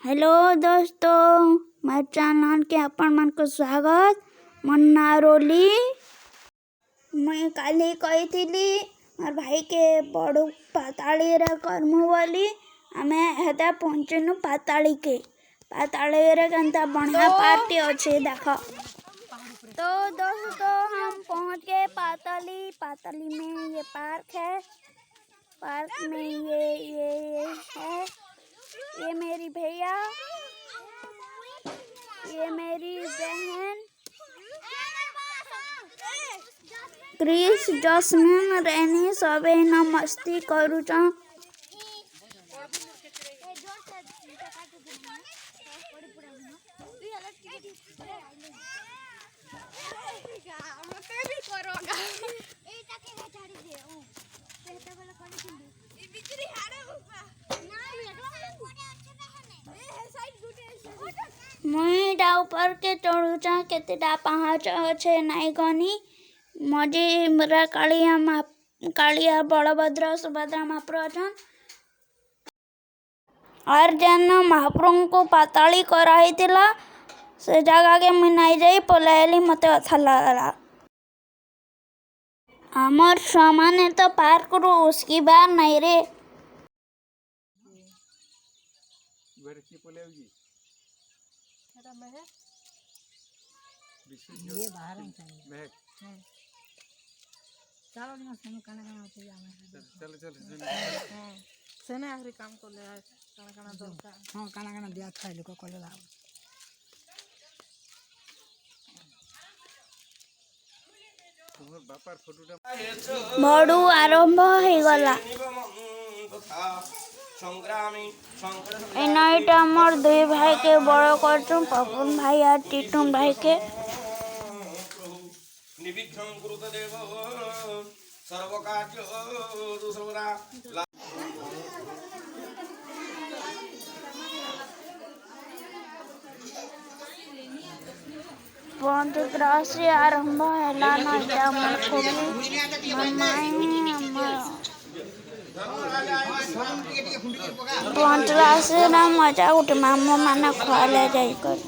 Hello दोस्तों, मैं channel के अपन मन को स्वागत। मन्ना रोली मैं काली कही थी मोर भाई के बड़ू पाताली रे करमु बोली आमे हेता पहुँचनु पाताली रे केनता बढ़िया पार्टी अच्छे देख। तो दोस्तों हम पहुँच गए पाताली में ये पार्क है। पार्क में ये है, ये मेरी भैया, ये मेरी बहन क्रिस, जस्मिन, रेनी सबे न मस्ती करूचा। मुई ऊपर के चढ़ुचा केतेटा पहाड़ अच्छे नाई गनी मजी मेरा कालिया बलभद्र सुभद्रा महाप्रभु अछन और जेन महाप्रभु को पाताली कराई तिला से जगह के मुई नाई जाई पलायली मते अच्छा लगला। हमर सामान तो पार्क रो उसकी बार नहीं रे। ये बाहर में चाहिए चलो ना सुनो खाना होते चलो सेने आखिरी काम कर ले खाना दरकार हां खाना दिया खाई लोग कर ला बड़ू आरंभ हो गला। एनाइट हमर दुई भाई के बड़ करचु पवन भाई और टीटू भाई के पंचग्रासी आरंभ हैला ना मन खोली पंचग्रासी ना मजा उठे मामो माना खुआले जाई कर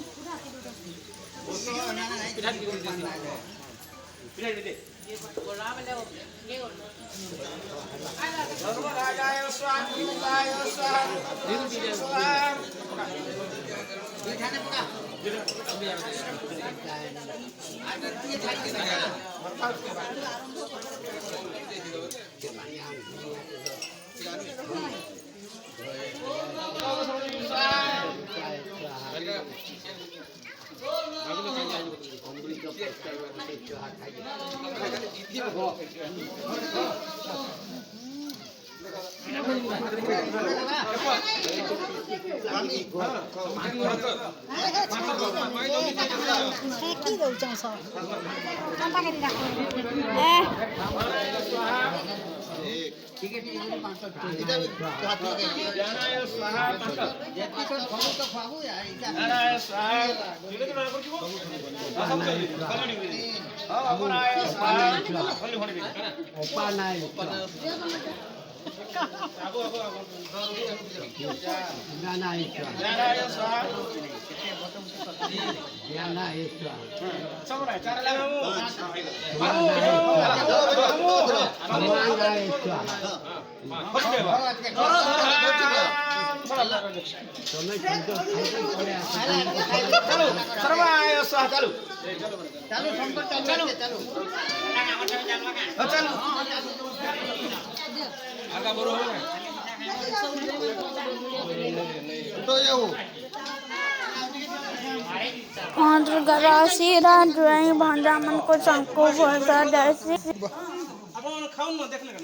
पंचग्रासी ड्राइंग भांजा मन को चंको बोलता जैसे अपन खाउन न देखले का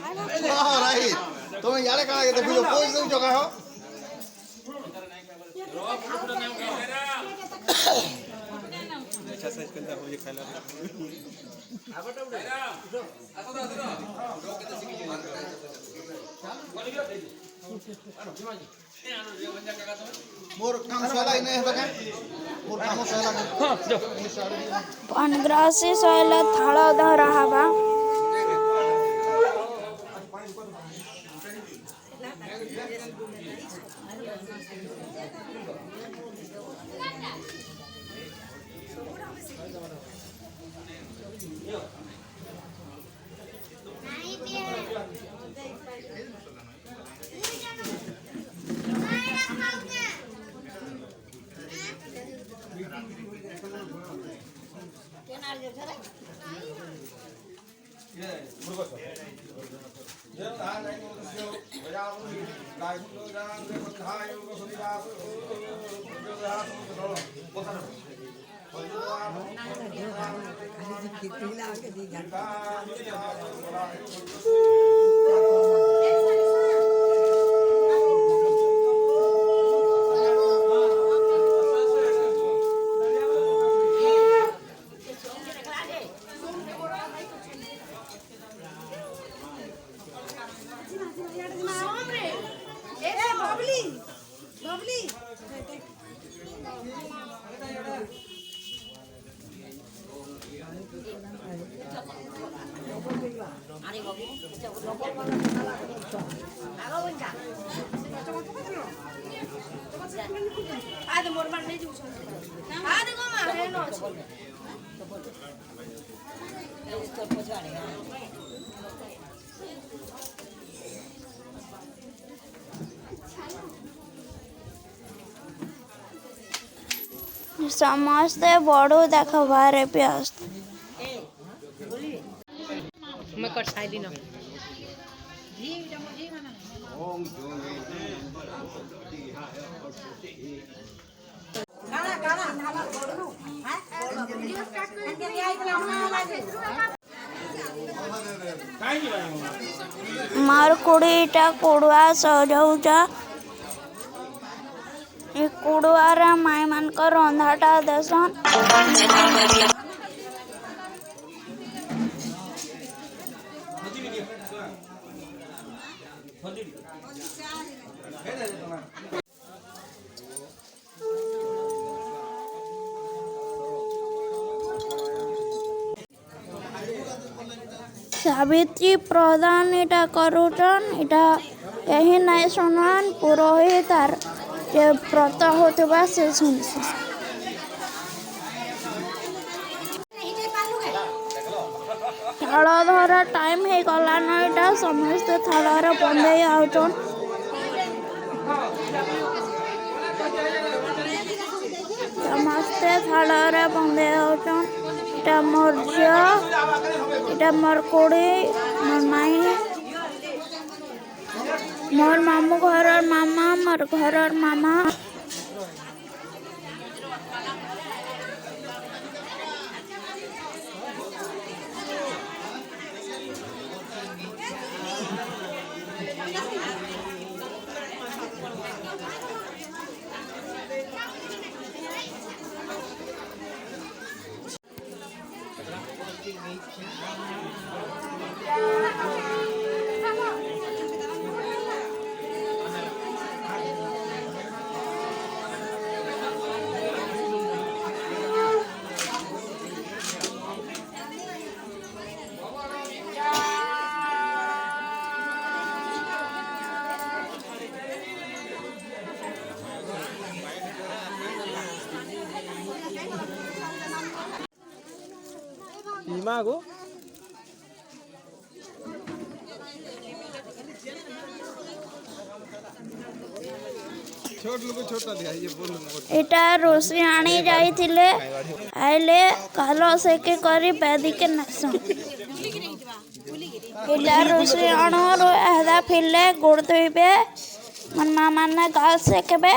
हां राइट तुम यारे काला के देखो कोई नहीं जगह हो अच्छा साइज करता हो ये खाला आबटा उड़े मोर काम साला ही नहीं है मोर काम साला पंचग्रासी साला थाला द रहा बा ସମସ୍ତେ ବଡ଼ୁ ଦେଖବାରେ ବ୍ୟସ୍ତ। मैं कट साइड न मार कुड़ीटा कुड़ुआ सजाउछ। ए कुड़ुआर माई मानक रंधाटा देसन। सावित्री प्रधान इटा करुचन। इटा यही नहीं सुनन पुरोहित आर जे व्रत होतबा से सुनसी। थाल धरा टाइम हे गला न। इटा समस्त थाल बंधे आउचन। समस्ते थाल बंधे आउचन। इटा मोर झियो, इटा मोर कुड़ी, मोर माई, मोर मामू घर मामा, मोर घर मामा। को छोट लोग छोटा दिया ये बोल इटा रोसी आनी जाइथिले आइले कालो से के करी पैदी के नसम। इटा रोसी आनो रो एदा फिले गुड़ धोइबे मन मामा ने गाल सेकबे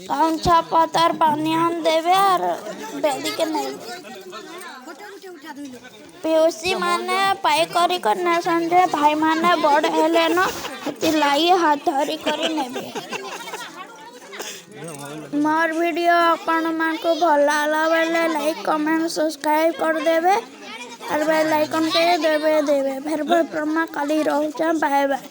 कांचा पतर पानियान देबे और पैदी के नहीं पेउसी माने पाई करी करने संजे भाई माने बड़ हेले न ती लाई हाथ धरी करी नेबे। मोर वीडियो आपण मान को भला लागले लाइक कमेंट सब्सक्राइब कर देबे और बेल आइकन के देबे फिर प्रमा काली रहू बाय बाय।